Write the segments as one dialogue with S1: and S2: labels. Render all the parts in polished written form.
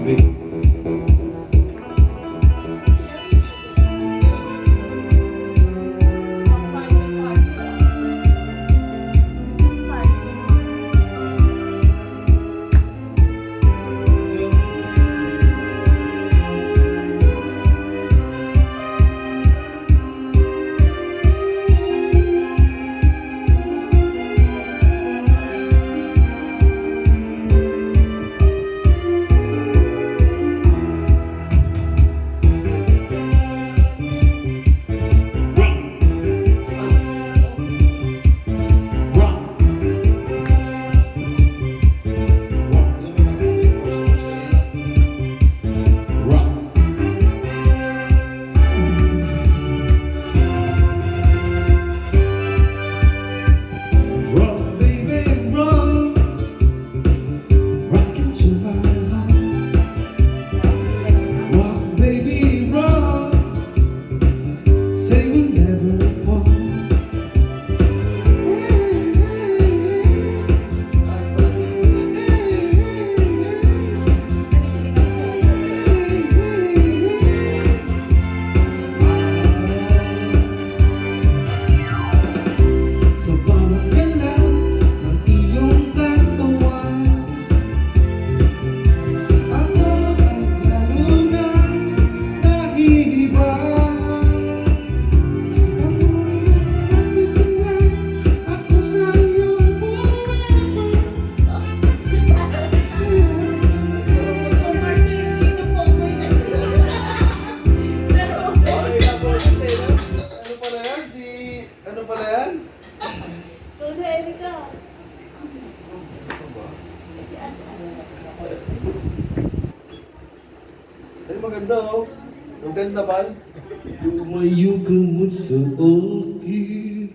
S1: pag-ibig. Ano pala yan?
S2: Lola Erika.
S1: Ay, maganda oh. Ang ganda ba? Lumayo ka mo sa akin.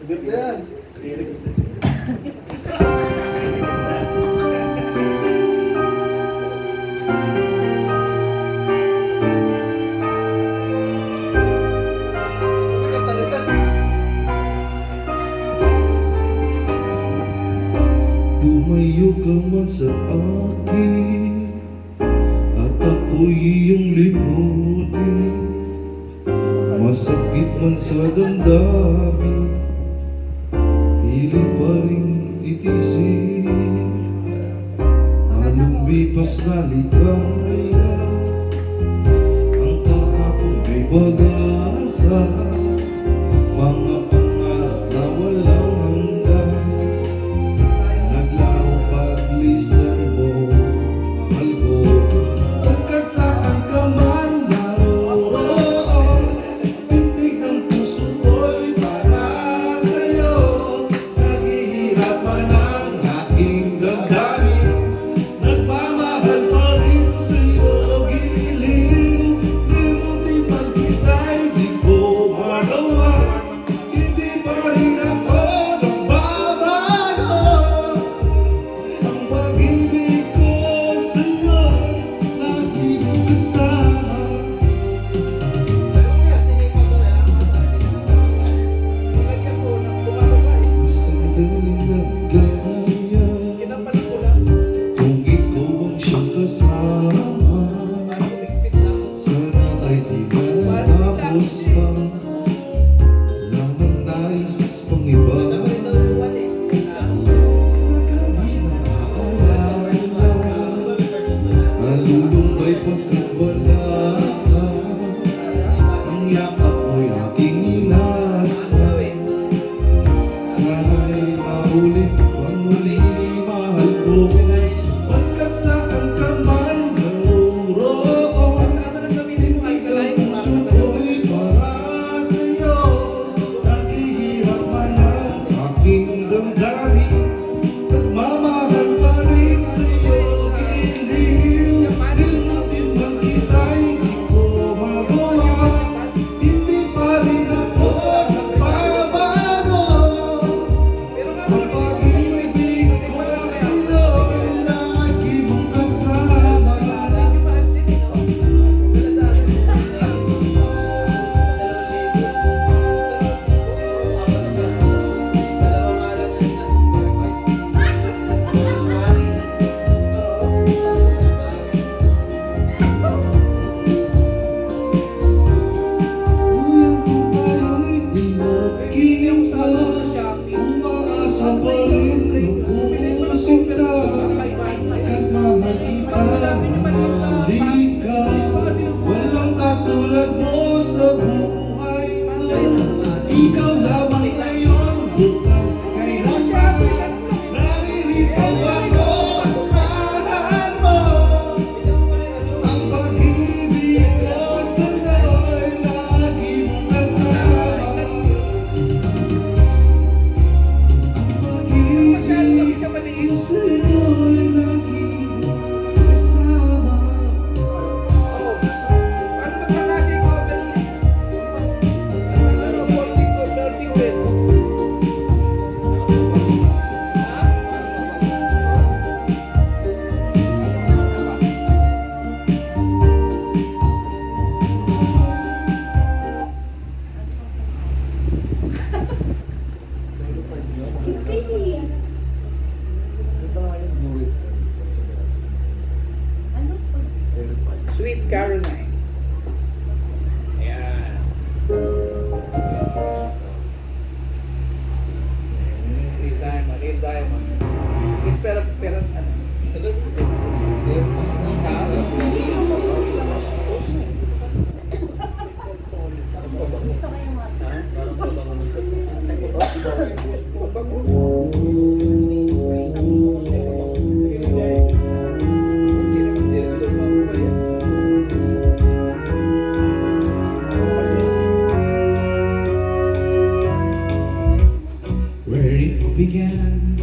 S1: Sagot na yan. Lumayo ka man sa akin at ako'y iyong limutin. Masakit man sa damdamin, pilit pa rin itisin. Ang lumipas na ligaya, ang kahapon may pag-asa. Mga pangarap na walang hanggan, naglaho paglisan mo, mahal ko. Pagkat saan ka man naroon, pintig ng puso ko'y para sa'yo. Naghihirap man ang aking damdamin, nagmamahal pa rin sa'yo. Giliw, limutin man kita'y di ko magawa. Hindi pa rin ako nagbabago. Ang pag-ibig ko sa'yo'y laging kasama. Masandaling nagkaya kung ikaw ang siyang kasama. Sana ay di natapos pa, wala nang nais pang iba. Sa kabila aalala, nalulumbay pagkawala ka. Ang yakap mo'y aking inasa. Sana'y maulit ang muli, mahal ko. Pagkat saan ka man naroon,
S3: Caroline. Ayan. Real diamond. Yes, pero, ano?
S2: Gusto ko yung mata.
S3: Where it began,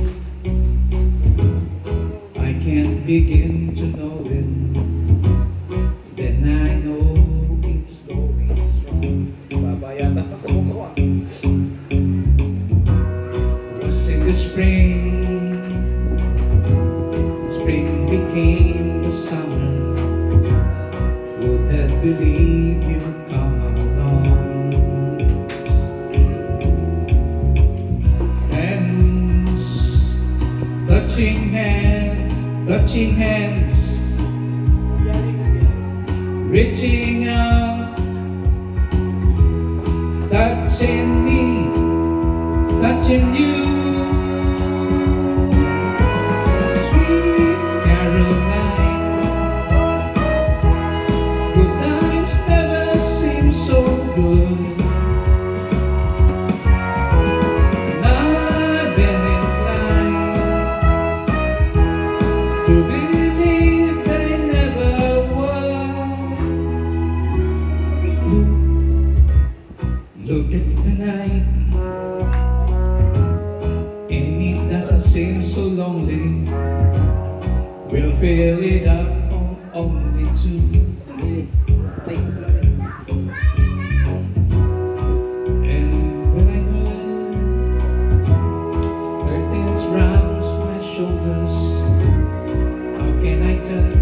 S3: I can't begin to know it. Then I know it's going strong. Babayatan ako mo. Was in the spring, spring became the summer. Would have believed you'd come along. Hands, touching hands, reaching out, touching me, touching you. Sweet Caroline, good times never seem so good. And I've been inclined to believe they never would. Look at the night, and it doesn't seem so lonely. We'll fill it up on only two. And when I heard curtains round my shoulders, how can I tell?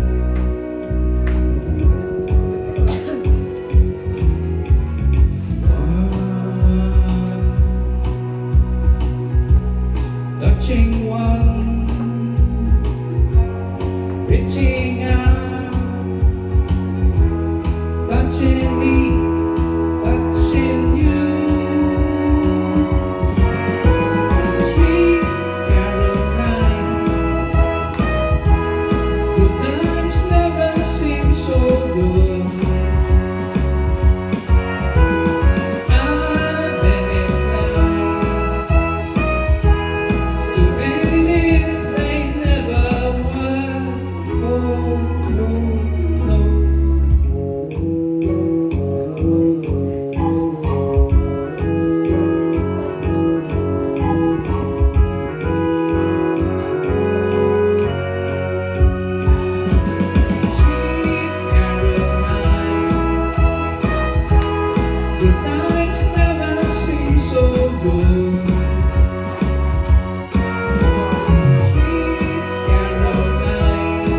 S3: Touching one, reaching out, touching me, touching you. Sweet Caroline, good times never seem so good. I've been inclined to believe they never would. Oh, no, no. Sweet Caroline, good times never seem so good. Sweet Caroline,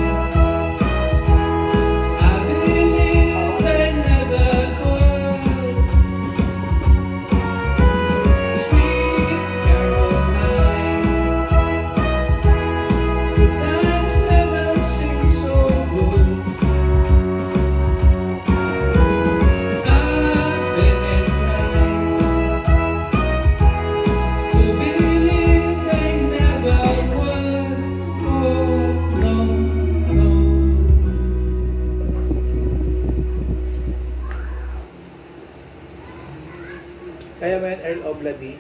S3: I believe they never could. Sweet Caroline, good times never seem so good. I've been inclined to believe they never would. Oh, no, no. Kaya mo yan, Earl Obladi?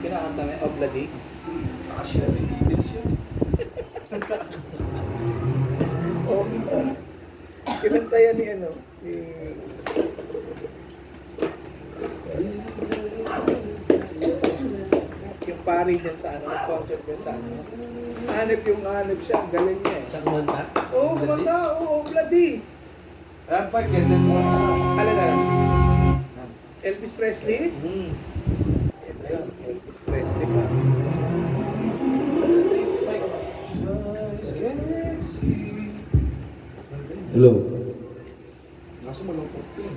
S3: Kinakanta mo yan, Obladi?
S1: Asya, may Beatles yun.
S3: Oo. Kinanta yan ni ano? Ni... Yung pari dyan sa ano, concert dyan sa ano. Hanip siya, ang galing niya eh.
S1: Siyang manta?
S3: Oo, kumanta, oo, Obladi.
S1: Ah, pa, ganda mo.
S3: Alala lang. Elvis Presley?
S1: Hmm.
S3: Ito yun, Elvis Presley pa.
S1: Hello. Nasa malungkot yun.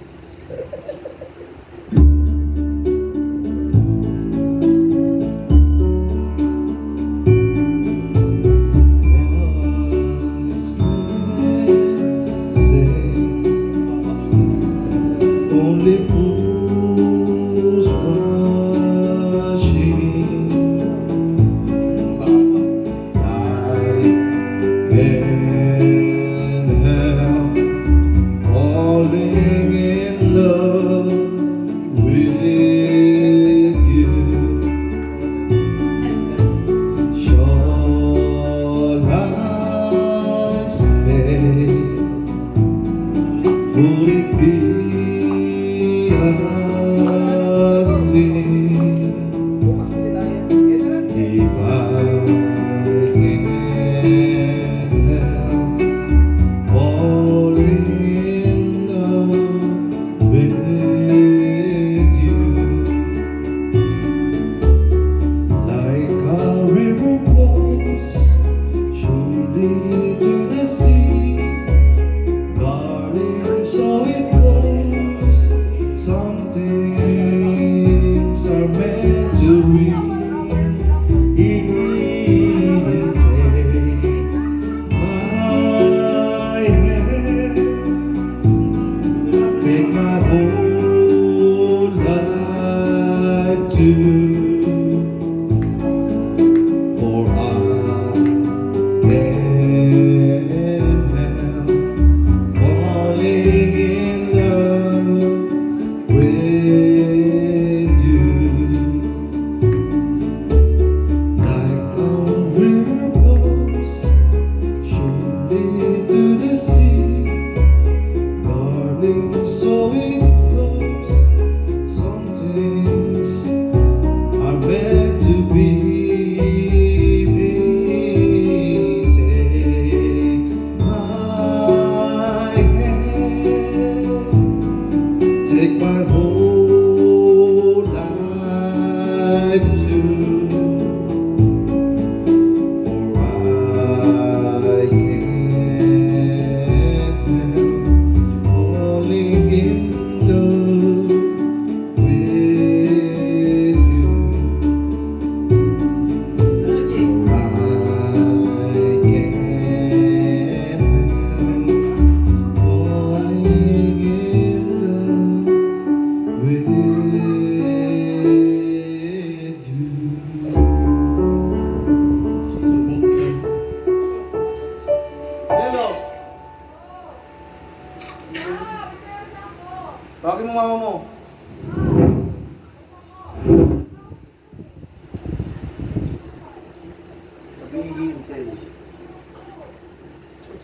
S1: Bigin sa'yo.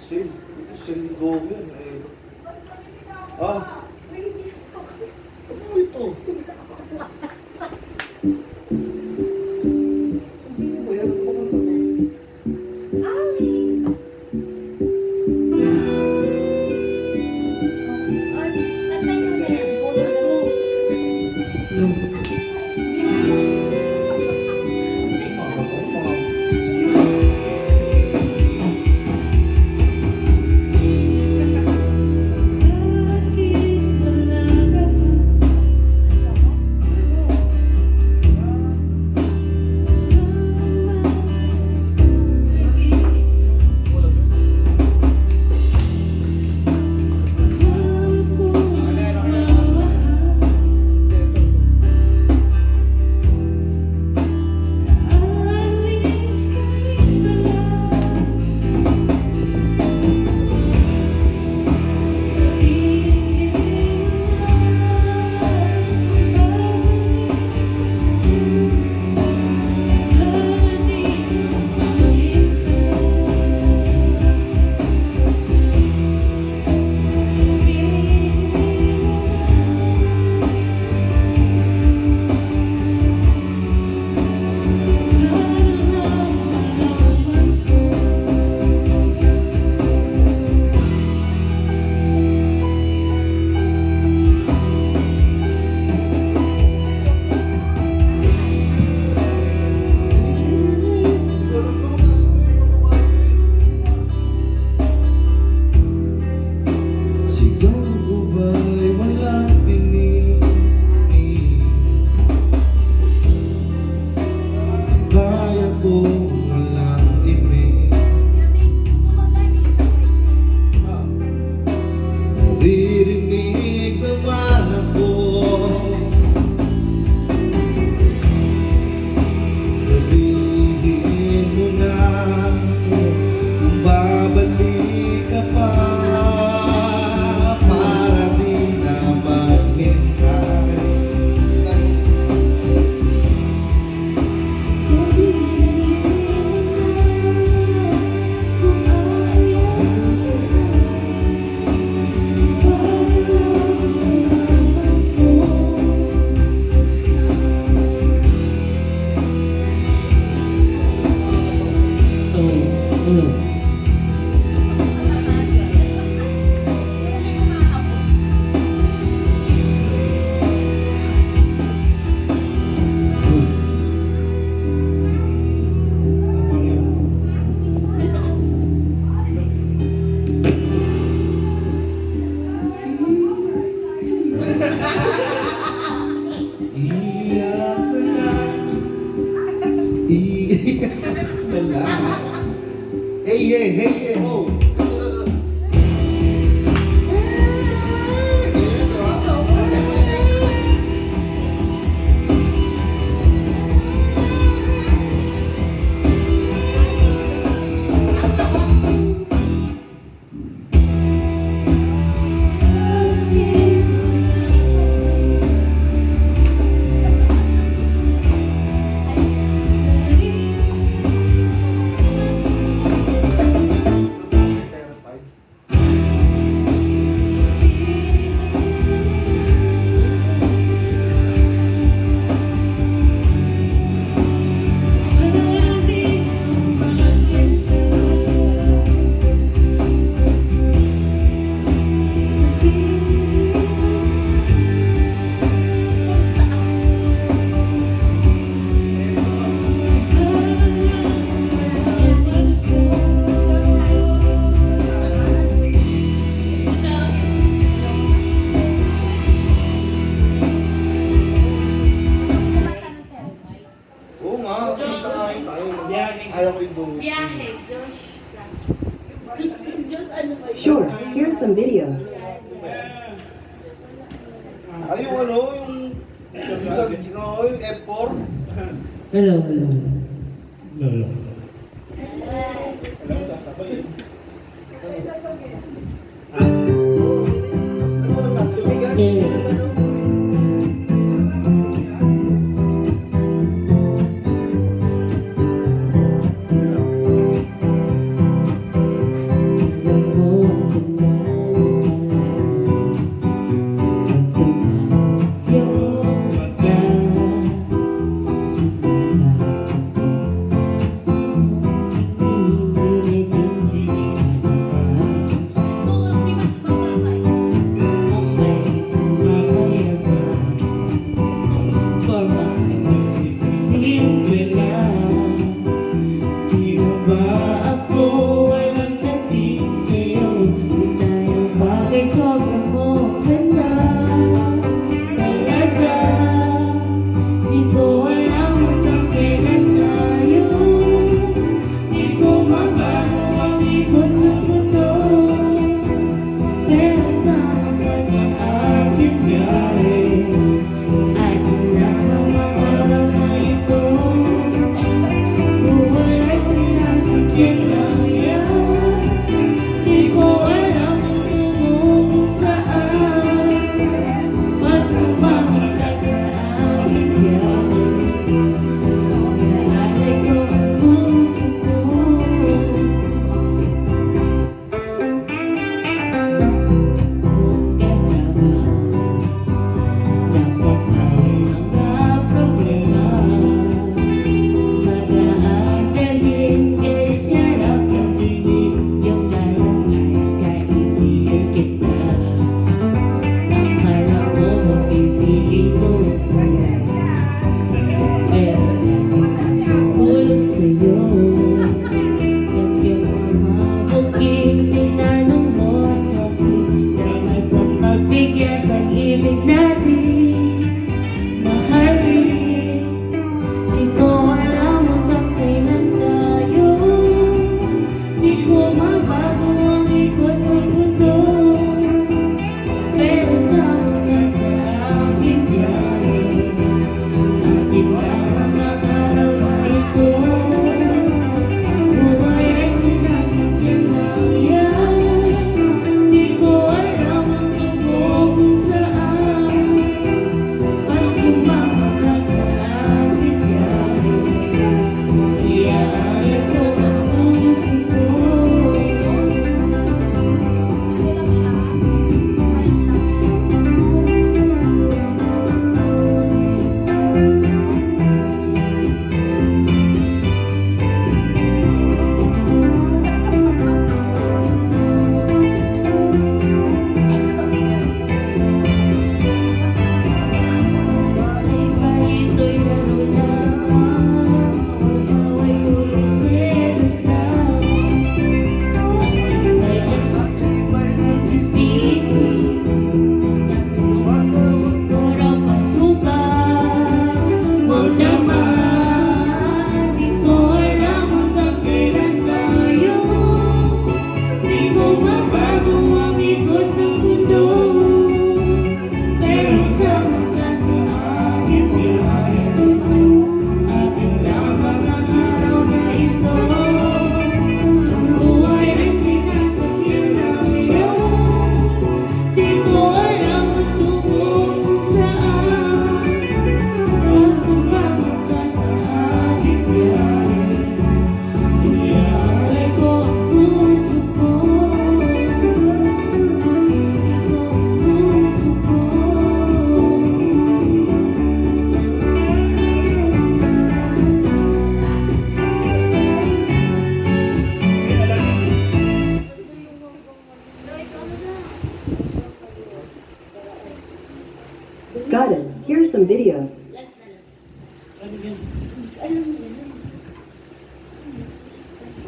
S1: Sale. Sale go yun. Ah. Ano ito? Ayan, ano ba ito? Sigaw ko ba'y walang tinig? Kaya ko walang limit. Naririnig naman ako. Sabihin mo na kung babalik ka pa. Para di na maghintay. Abang yun. Iyak ka na. Iyak ka na. Hey, hey, hey, hey, oh. Oo nga, kita kain tayo. Ayaw ko yung buhay.
S2: Biyahe, Josh. Diyos, ano ba yun?
S4: Sure, here's some videos.
S1: Ay, yung ano, yung F4.
S4: Hello, hello. some videos.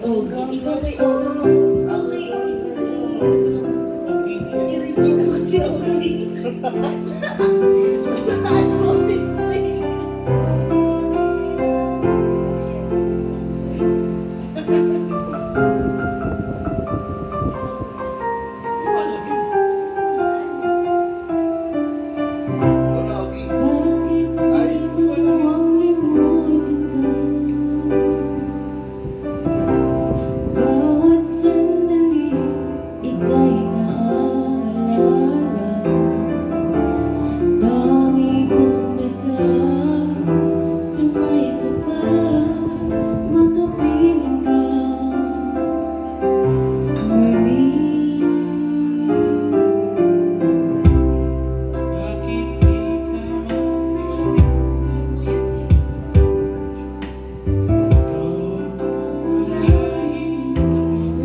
S2: Oh, ikaw may si Regina Magsiuli. Mas mataas mo si Sway.
S1: Wala, okay. Ay,
S5: Bawat sandali, ika'y naalala. Dami kong dasal, sumay ka pa, makapiling ka muli.
S3: Bakit di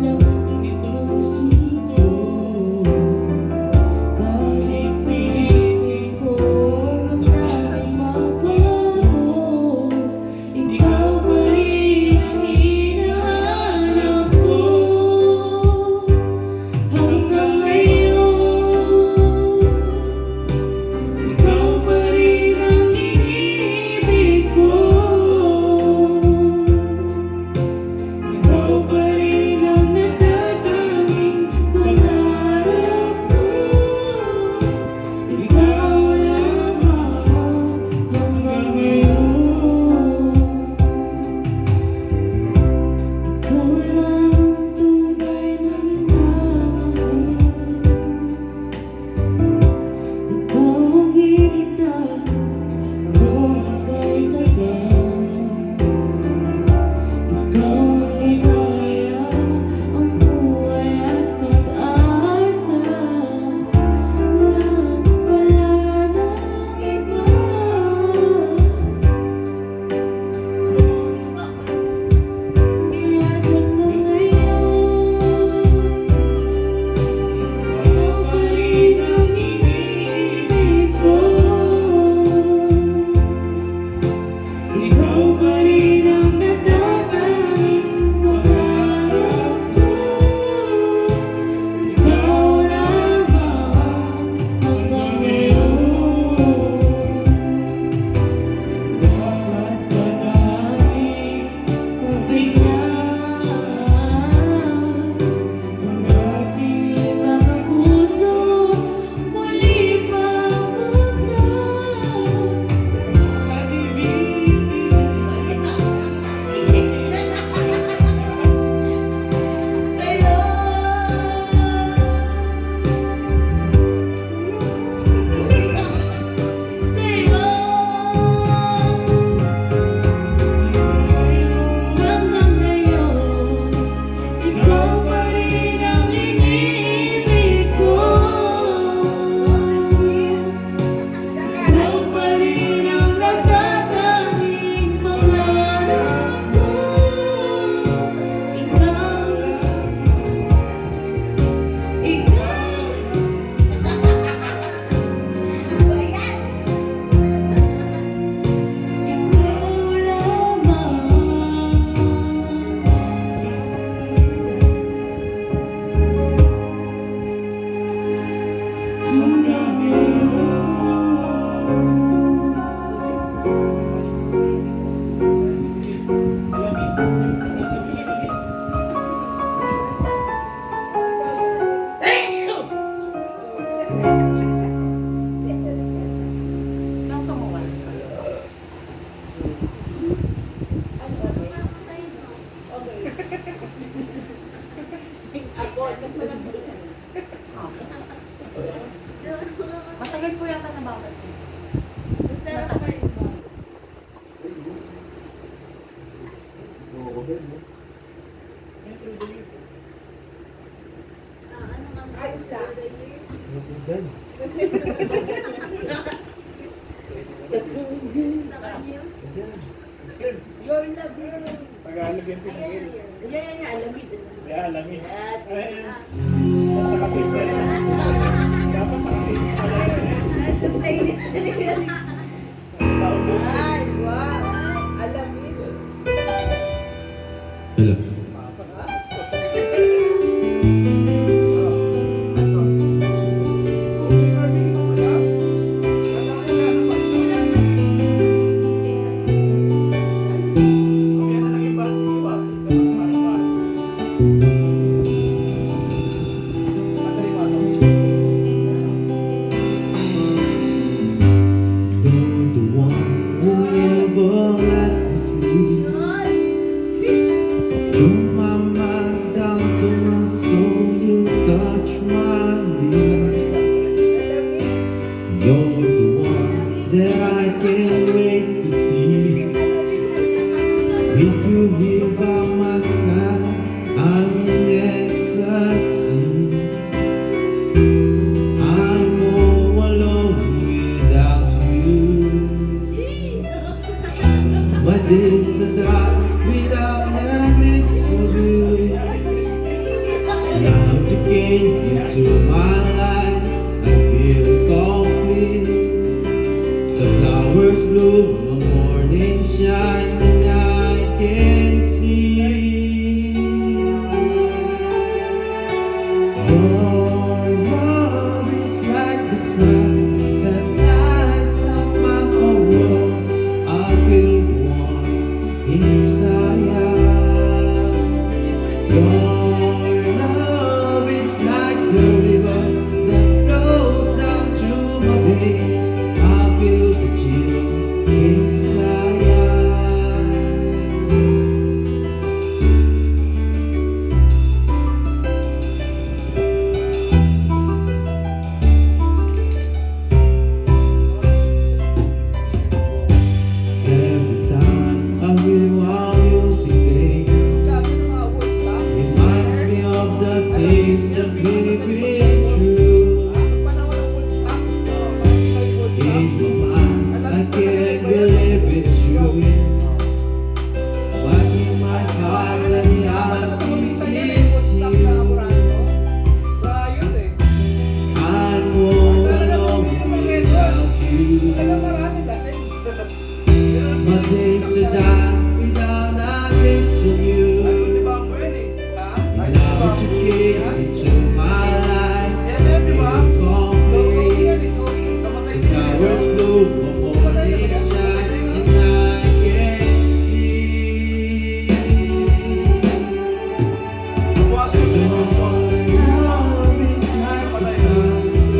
S5: Laman ng puso ko, kahit pilitin ko magbabago, ikaw pa rin ang hinahanap ko hanggang ngayon. Ikaw pa rin ang iniibig ko. Ikaw pa rin ang natatanging pangarap ko. Ikaw lamang hanggang ngayon. Ikaw lang ang tunay na minamahal. Ikaw ang hinintay ko hanggang tagal. Ikaw ang ligaya, ang buhay at pag-asa. Wala nang iba. Iyan hanggang ngayon. Ikaw pa rin ang iniibig ko. Ikaw pa rin ang natatanging pangarap ko. Ikaw lamang hanggang ngayon. Dapat ba namin pagbigyan ang ating mga puso muli pang buksan?
S2: Sa'yo.
S5: Sa'yo hanggang ngayon, ikaw pa rin ang iniibig ko. Ikaw pa rin ang natatanging pangarap ko. Ikaw lamang. Hanggang
S2: Matagal po yata na bawat. Sarap pa rin. Ayos lang. You're the girl.
S3: Tagalog yung pinagil.
S2: Yan, alamid.
S3: Yeah, alamid.
S2: At,
S3: Dapat nakasin pala.
S2: Nasa playlist na nila. Ay, wow. Alamin.
S1: Hello. You're the one who never let me sleep. From my mind down to my soul, you touch my lips. You're the one that I can't wait to see. With you here by my side, I'm in ecstasy. I'm all alone without you. My days are dark without limits of you. Now to gain into my life, I feel complete. The flowers bloom, the morning shine, and I can see. Your love is like the sun that lights up my whole world. I feel warm inside. Your love is like the river that flows down to my veins. I feel the chill inside. Every time I hear our music play, reminds me of the things that we've been through. In my mind, I can't believe it's true. But in my heart, the reality is you. I'm all alone without you. My days are dark without a glimpse of you. And now you came into my life, you're complete. The flowers bloom, the morning shine, and I can see. Your love is like the sun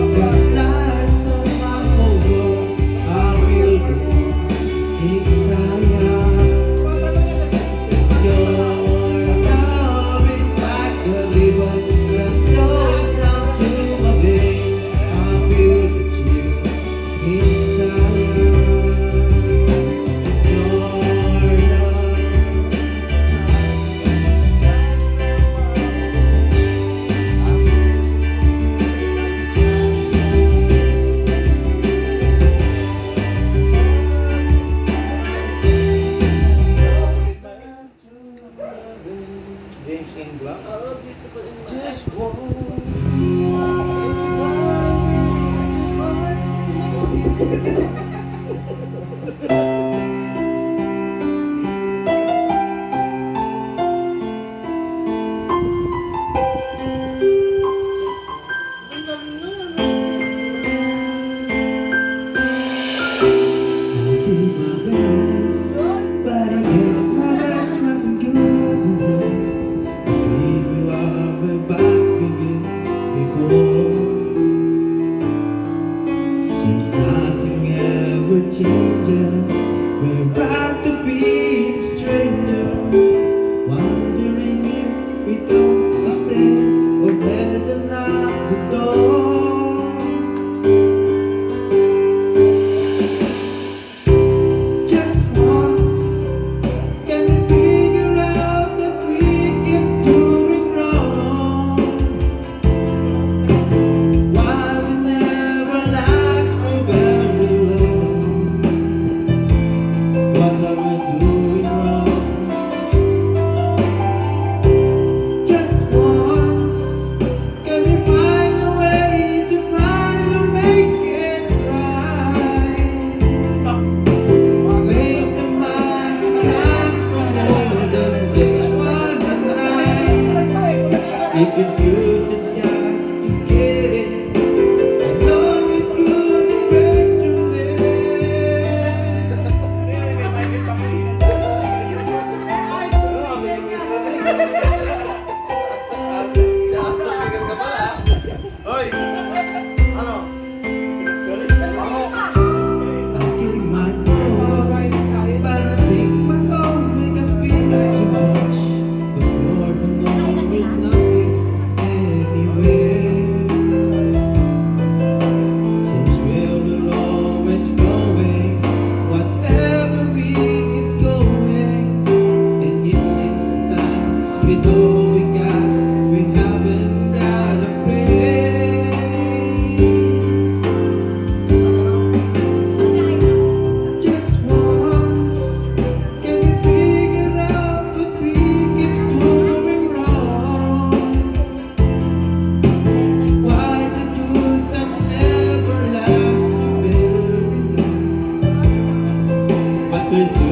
S1: that lights up my whole world. I feel the warmth inside. Your love is like the river that flows down to my veins. I feel the chill inside. Your love.
S3: James Ingla.
S2: Oo, beautiful in my
S1: Just
S2: eyes.
S1: want I'll do my best, but I guess my best wasn't good enough. 'Cause we were way back before. Seems nothing ever changes. They could do this just to get it. I know we couldn't break through it.
S5: Hoy! Ano?
S1: I gave my all, but I think my own make I feel too much. 'Cause Lord will always love me anyway. Since we're always going, whatever we get going, and it seems sometimes with all we got, we haven't got a pray. Just once, can we figure out what we keep doing wrong? Why the good times never last very long? What we'll do